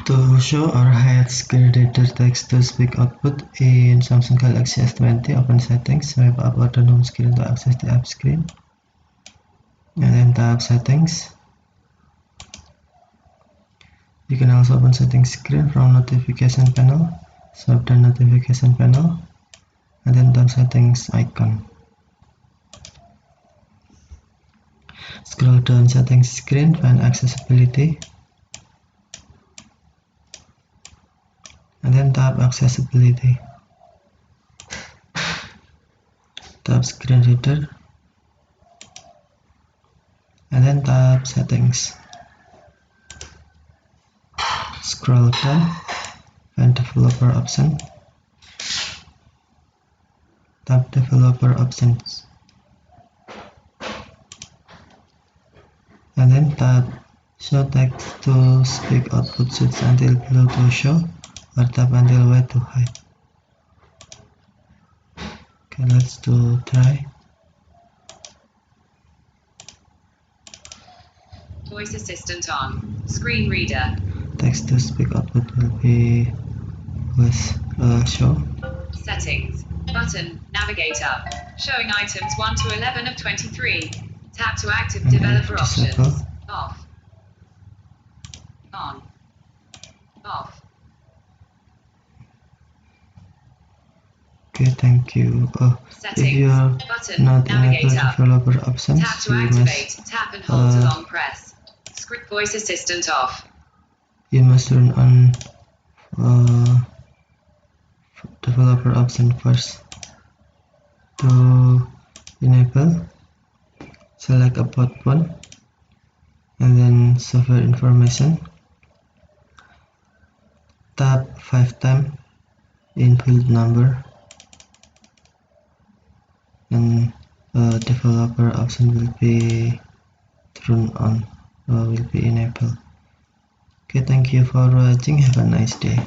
To show or hide screen reader text-to-speech output in Samsung Galaxy S20, open Settings, swipe up or down home screen to access the app screen, and then tap Settings. You can also open Settings screen from Notification panel, swipe down Notification panel, and then tap Settings icon. Scroll down Settings screen, find Accessibility, and then tap Accessibility. Tap Screen Reader, and then tap Settings. Scroll down, find Developer option, tap Developer options, and then tap Show text-to-speech output, switch until blue to show or tap until white to hide. Okay, let's try. Voice assistant on. Screen reader. Text-to-speech output will be with show. Settings. Button. Navigate up. Showing items 1 to 11 of 23. Tap to active And developer disable. options. Off. On. Off. Okay, thank you. Settings. If you are Button. not Navigate enable up. developer options, Tap to you activate. must Tap and hold to long press. Script voice assistant off. you must turn on developer option first. To enable, select about phone and then software information. Tap 5 times in build number, and developer option will be turned on, will be enabled. Okay, thank you for watching. Have a nice day.